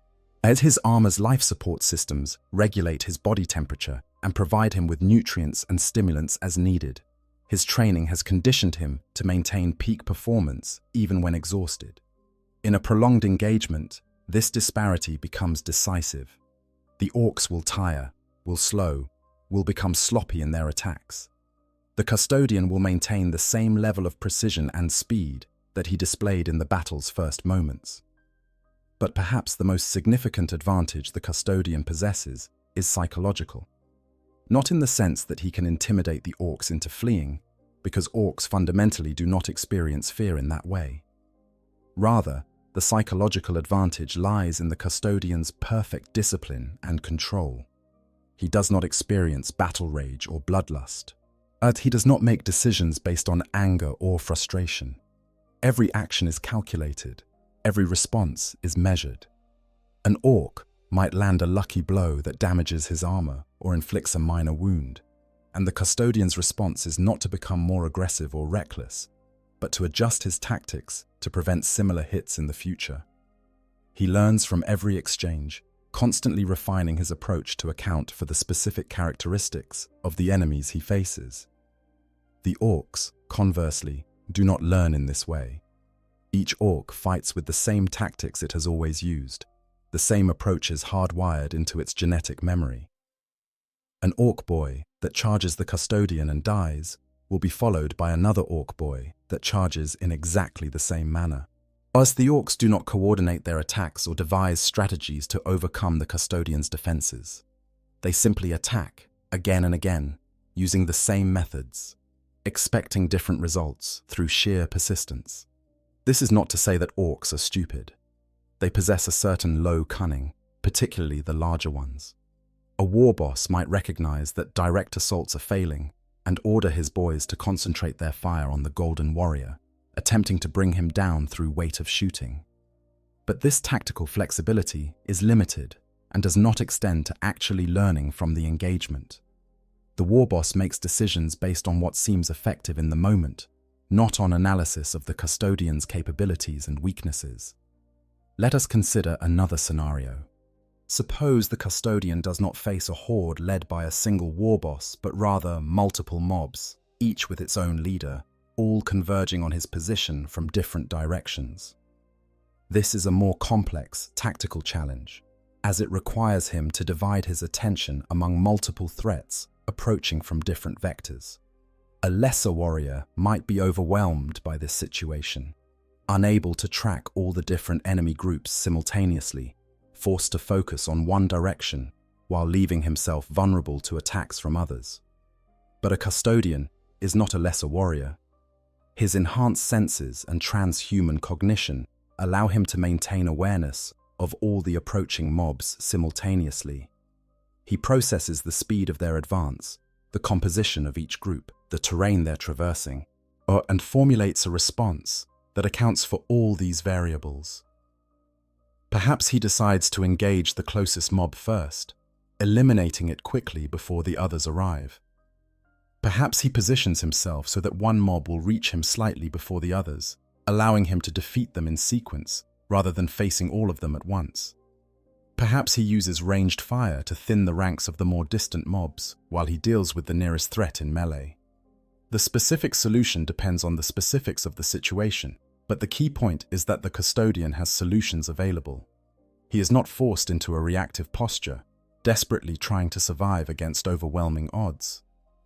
As his armor's life support systems regulate his body temperature and provide him with nutrients and stimulants as needed, his training has conditioned him to maintain peak performance even when exhausted. In a prolonged engagement, this disparity becomes decisive. The orcs will tire, will slow, will become sloppy in their attacks. The custodian will maintain the same level of precision and speed that he displayed in the battle's first moments. But perhaps the most significant advantage the custodian possesses is psychological. Not in the sense that he can intimidate the orcs into fleeing, because orcs fundamentally do not experience fear in that way. Rather, the psychological advantage lies in the custodian's perfect discipline and control. He does not experience battle rage or bloodlust. He does not make decisions based on anger or frustration. Every action is calculated. Every response is measured. An orc might land a lucky blow that damages his armor or inflicts a minor wound, and the custodian's response is not to become more aggressive or reckless, but to adjust his tactics to prevent similar hits in the future. He learns from every exchange, constantly refining his approach to account for the specific characteristics of the enemies he faces. The orcs, conversely, do not learn in this way. Each orc fights with the same tactics it has always used, the same approaches hardwired into its genetic memory. An orc boy that charges the custodian and dies will be followed by another orc boy that charges in exactly the same manner. As the orcs do not coordinate their attacks or devise strategies to overcome the custodian's defenses. They simply attack, again and again, using the same methods, expecting different results through sheer persistence. This is not to say that orcs are stupid. They possess a certain low cunning, particularly the larger ones. A war boss might recognize that direct assaults are failing and order his boys to concentrate their fire on the Golden Warrior, attempting to bring him down through weight of shooting. But this tactical flexibility is limited and does not extend to actually learning from the engagement. The war boss makes decisions based on what seems effective in the moment, not on analysis of the custodian's capabilities and weaknesses. Let us consider another scenario. Suppose the custodian does not face a horde led by a single war boss, but rather multiple mobs, each with its own leader, all converging on his position from different directions. This is a more complex tactical challenge, as it requires him to divide his attention among multiple threats approaching from different vectors. A lesser warrior might be overwhelmed by this situation, unable to track all the different enemy groups simultaneously, forced to focus on one direction while leaving himself vulnerable to attacks from others. But a custodian is not a lesser warrior. His enhanced senses and transhuman cognition allow him to maintain awareness of all the approaching mobs simultaneously. He processes the speed of their advance, the composition of each group, the terrain they're traversing, and formulates a response that accounts for all these variables. Perhaps he decides to engage the closest mob first, eliminating it quickly before the others arrive. Perhaps he positions himself so that one mob will reach him slightly before the others, allowing him to defeat them in sequence rather than facing all of them at once. Perhaps he uses ranged fire to thin the ranks of the more distant mobs while he deals with the nearest threat in melee. The specific solution depends on the specifics of the situation, but the key point is that the custodian has solutions available. He is not forced into a reactive posture, desperately trying to survive against overwhelming odds.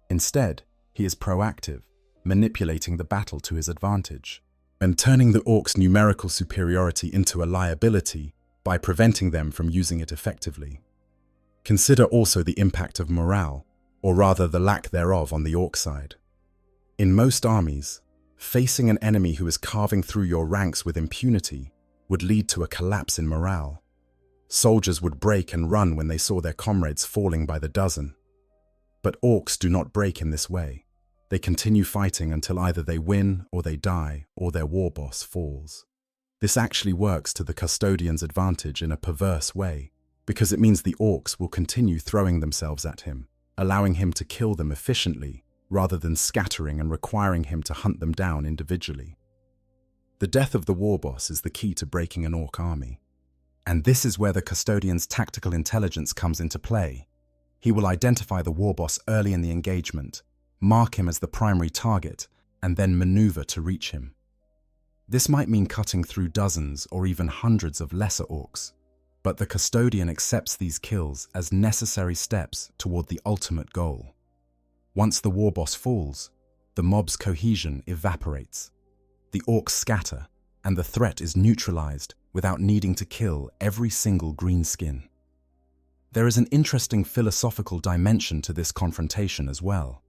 Instead, he is proactive, manipulating the battle to his advantage, and turning the orcs' numerical superiority into a liability by preventing them from using it effectively. Consider also the impact of morale, or rather the lack thereof on the orc side. In most armies, facing an enemy who is carving through your ranks with impunity would lead to a collapse in morale. Soldiers would break and run when they saw their comrades falling by the dozen. But orcs do not break in this way. They continue fighting until either they win or they die or their war boss falls. This actually works to the Custodian's advantage in a perverse way, because it means the orcs will continue throwing themselves at him, allowing him to kill them efficiently, rather than scattering and requiring him to hunt them down individually. The death of the war boss is the key to breaking an orc army. And this is where the Custodian's tactical intelligence comes into play. He will identify the war boss early in the engagement, mark him as the primary target, and then maneuver to reach him. This might mean cutting through dozens or even hundreds of lesser orcs, but the Custodian accepts these kills as necessary steps toward the ultimate goal. Once the war boss falls, the mob's cohesion evaporates. The orcs scatter, and the threat is neutralized without needing to kill every single greenskin. There is an interesting philosophical dimension to this confrontation as well.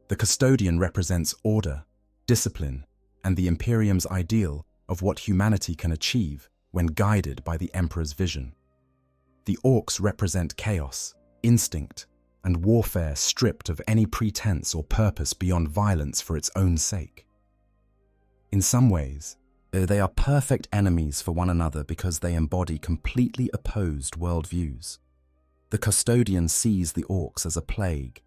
The Custodian represents order, discipline, and the Imperium's ideal of what humanity can achieve when guided by the Emperor's vision. The orcs represent chaos, instinct, and warfare stripped of any pretense or purpose beyond violence for its own sake. In some ways, they are perfect enemies for one another because they embody completely opposed worldviews. The Custodian sees the orcs as a plague,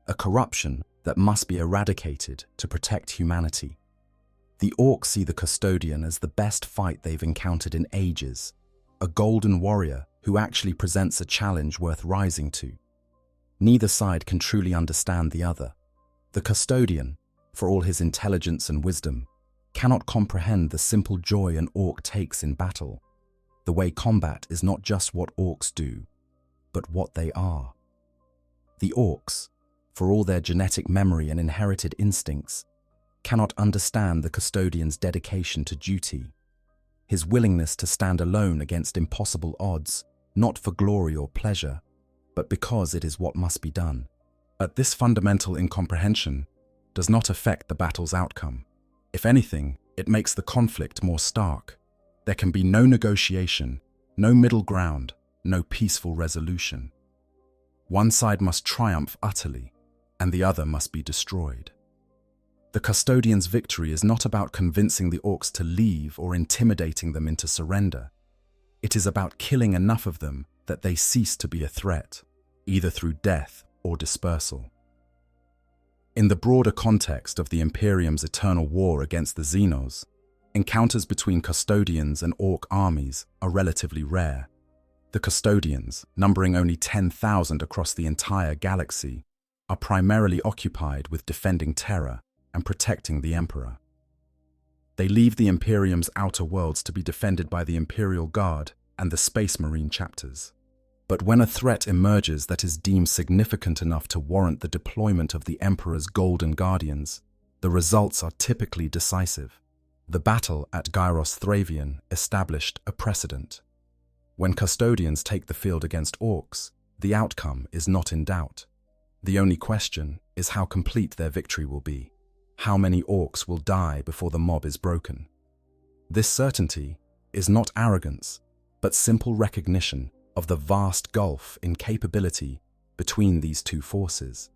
a corruption that must be eradicated to protect humanity. The orcs see the Custodian as the best fight they've encountered in ages, a golden warrior who actually presents a challenge worth rising to. Neither side can truly understand the other. The Custodian, for all his intelligence and wisdom, cannot comprehend the simple joy an orc takes in battle. The way combat is not just what orcs do, but what they are. The orcs, for all their genetic memory and inherited instincts, cannot understand the Custodian's dedication to duty, his willingness to stand alone against impossible odds, not for glory or pleasure, but because it is what must be done. But this fundamental incomprehension does not affect the battle's outcome. If anything, it makes the conflict more stark. There can be no negotiation, no middle ground, no peaceful resolution. One side must triumph utterly, and the other must be destroyed. The Custodian's victory is not about convincing the orcs to leave or intimidating them into surrender. It is about killing enough of them that they cease to be a threat, either through death or dispersal. In the broader context of the Imperium's eternal war against the Xenos, encounters between Custodians and orc armies are relatively rare. The Custodians, numbering only 10,000 across the entire galaxy, are primarily occupied with defending Terra and protecting the Emperor. They leave the Imperium's outer worlds to be defended by the Imperial Guard and the Space Marine chapters. But when a threat emerges that is deemed significant enough to warrant the deployment of the Emperor's Golden Guardians, the results are typically decisive. The battle at Gyros Thravian established a precedent. When Custodians take the field against orcs, the outcome is not in doubt. The only question is how complete their victory will be. How many orcs will die before the mob is broken? This certainty is not arrogance, but simple recognition of the vast gulf in capability between these two forces.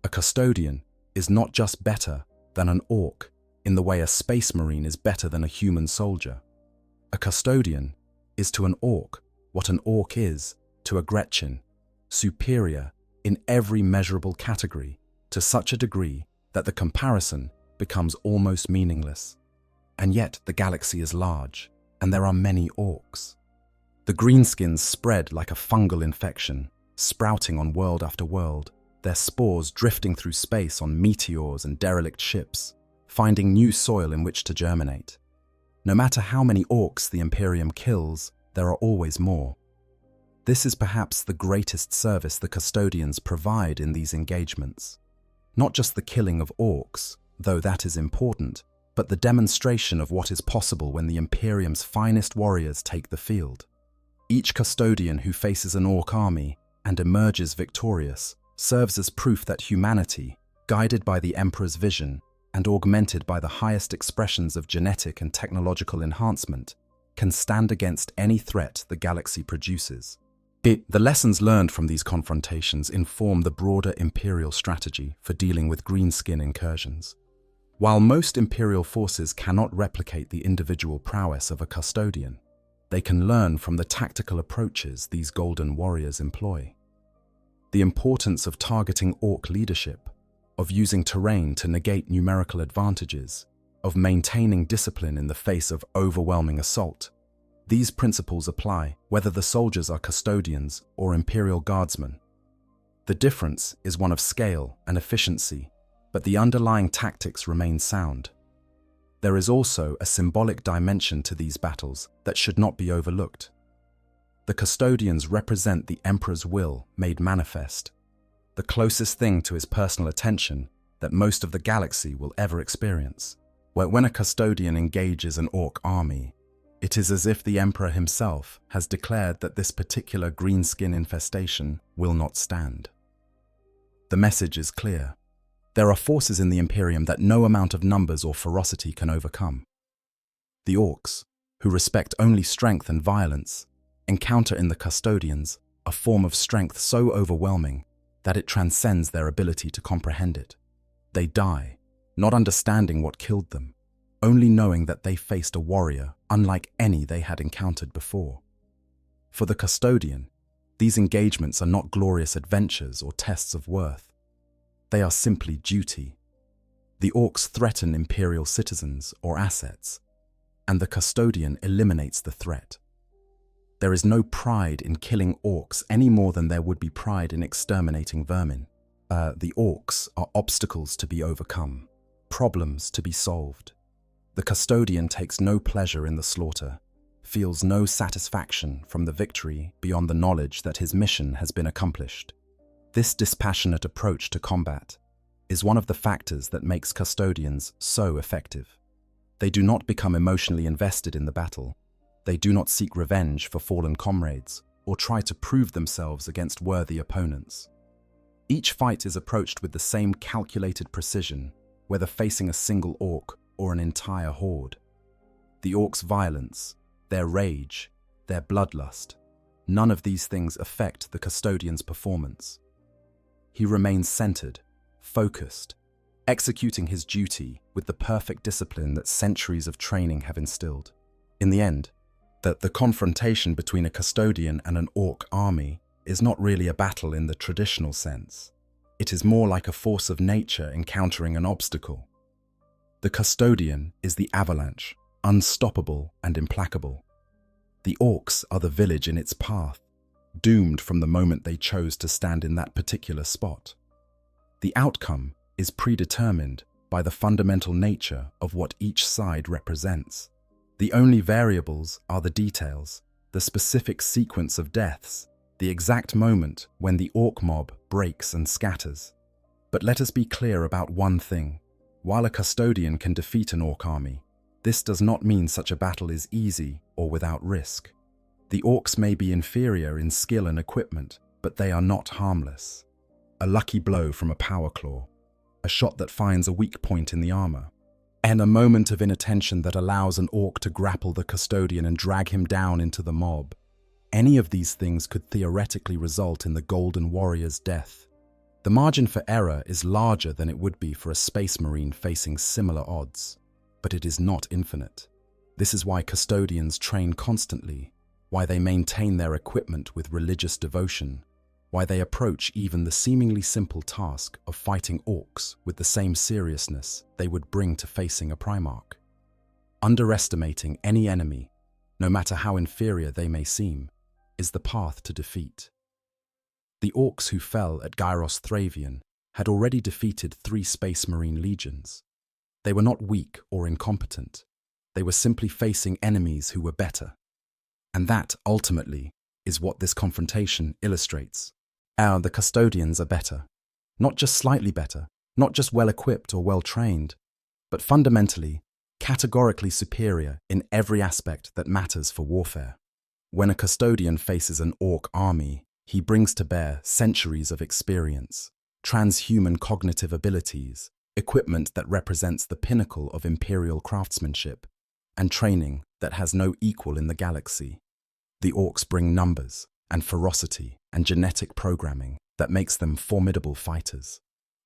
A Custodian is not just better than an orc in the way a space marine is better than a human soldier. A Custodian is to an orc what an orc is to a Gretchen, superior in every measurable category to such a degree that the comparison becomes almost meaningless. And yet the galaxy is large, and there are many orcs. The greenskins spread like a fungal infection, sprouting on world after world, their spores drifting through space on meteors and derelict ships, finding new soil in which to germinate. No matter how many orcs the Imperium kills, there are always more. This is perhaps the greatest service the Custodians provide in these engagements. Not just the killing of orcs, though that is important, but the demonstration of what is possible when the Imperium's finest warriors take the field. Each Custodian who faces an orc army and emerges victorious serves as proof that humanity, guided by the Emperor's vision and augmented by the highest expressions of genetic and technological enhancement, can stand against any threat the galaxy produces. The lessons learned from these confrontations inform the broader Imperial strategy for dealing with greenskin incursions. While most Imperial forces cannot replicate the individual prowess of a Custodian, they can learn from the tactical approaches these golden warriors employ. The importance of targeting orc leadership, of using terrain to negate numerical advantages, of maintaining discipline in the face of overwhelming assault. These principles apply whether the soldiers are Custodians or Imperial Guardsmen. The difference is one of scale and efficiency, but the underlying tactics remain sound. There is also a symbolic dimension to these battles that should not be overlooked. The Custodians represent the Emperor's will made manifest, the closest thing to his personal attention that most of the galaxy will ever experience. When a Custodian engages an orc army, it is as if the Emperor himself has declared that this particular greenskin infestation will not stand. The message is clear. There are forces in the Imperium that no amount of numbers or ferocity can overcome. The orcs, who respect only strength and violence, encounter in the Custodians a form of strength so overwhelming that it transcends their ability to comprehend it. They die, not understanding what killed them, only knowing that they faced a warrior unlike any they had encountered before. For the Custodian, these engagements are not glorious adventures or tests of worth. They are simply duty. The orcs threaten Imperial citizens or assets, and the Custodian eliminates the threat. There is no pride in killing orcs any more than there would be pride in exterminating vermin. The orcs are obstacles to be overcome, problems to be solved. The Custodian takes no pleasure in the slaughter, feels no satisfaction from the victory beyond the knowledge that his mission has been accomplished. This dispassionate approach to combat is one of the factors that makes Custodians so effective. They do not become emotionally invested in the battle. They do not seek revenge for fallen comrades or try to prove themselves against worthy opponents. Each fight is approached with the same calculated precision, whether facing a single orc or an entire horde. The orcs' violence, their rage, their bloodlust, none of these things affect the Custodian's performance. He remains centered, focused, executing his duty with the perfect discipline that centuries of training have instilled. In the end, the confrontation between a Custodian and an orc army is not really a battle in the traditional sense. It is more like a force of nature encountering an obstacle. The Custodian is the avalanche, unstoppable and implacable. The orcs are the village in its path, doomed from the moment they chose to stand in that particular spot. The outcome is predetermined by the fundamental nature of what each side represents. The only variables are the details, the specific sequence of deaths, the exact moment when the orc mob breaks and scatters. But let us be clear about one thing. While a Custodian can defeat an orc army, this does not mean such a battle is easy or without risk. The orcs may be inferior in skill and equipment, but they are not harmless. A lucky blow from a power claw, a shot that finds a weak point in the armor, and a moment of inattention that allows an orc to grapple the Custodian and drag him down into the mob. Any of these things could theoretically result in the Golden Warrior's death. The margin for error is larger than it would be for a Space Marine facing similar odds, but it is not infinite. This is why Custodians train constantly, why they maintain their equipment with religious devotion, why they approach even the seemingly simple task of fighting orcs with the same seriousness they would bring to facing a Primarch. Underestimating any enemy, no matter how inferior they may seem, is the path to defeat. The orcs who fell at Gyros Thravian had already defeated 3 Space Marine legions. They were not weak or incompetent. They were simply facing enemies who were better. And that, ultimately, is what this confrontation illustrates. The Custodians are better. Not just slightly better, not just well-equipped or well-trained, but fundamentally, categorically superior in every aspect that matters for warfare. When a Custodian faces an orc army, he brings to bear centuries of experience, transhuman cognitive abilities, equipment that represents the pinnacle of Imperial craftsmanship, and training that has no equal in the galaxy. The orcs bring numbers and ferocity and genetic programming that makes them formidable fighters.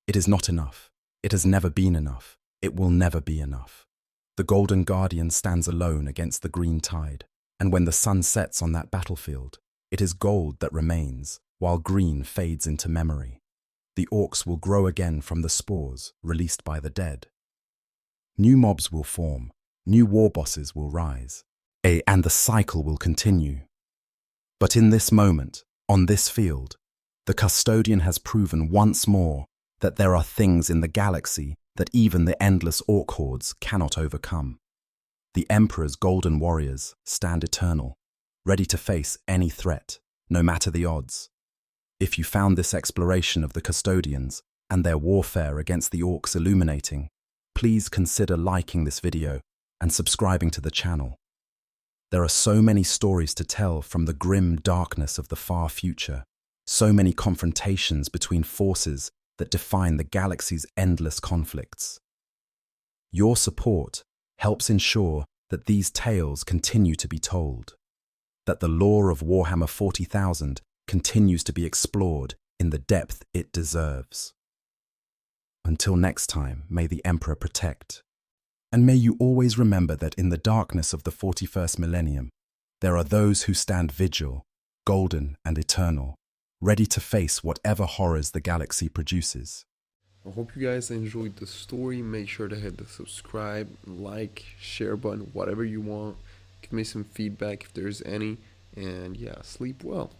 It is not enough. It has never been enough. It will never be enough. The Golden Guardian stands alone against the green tide, and when the sun sets on that battlefield, it is gold that remains, while green fades into memory. The orcs will grow again from the spores released by the dead. New mobs will form, new war bosses will rise, and the cycle will continue. But in this moment, on this field, the Custodian has proven once more that there are things in the galaxy that even the endless orc hordes cannot overcome. The Emperor's golden warriors stand eternal, ready to face any threat, no matter the odds. If you found this exploration of the Custodians and their warfare against the orcs illuminating, please consider liking this video and subscribing to the channel. There are so many stories to tell from the grim darkness of the far future, so many confrontations between forces that define the galaxy's endless conflicts. Your support helps ensure that these tales continue to be told, that the lore of Warhammer 40,000 continues to be explored in the depth it deserves. Until next time, may the Emperor protect. And may you always remember that in the darkness of the 41st millennium, there are those who stand vigil, golden and eternal, ready to face whatever horrors the galaxy produces. I hope you guys enjoyed the story. Make sure to hit the subscribe, like, share button, whatever you want. Give me some feedback if there's any. And yeah, sleep well.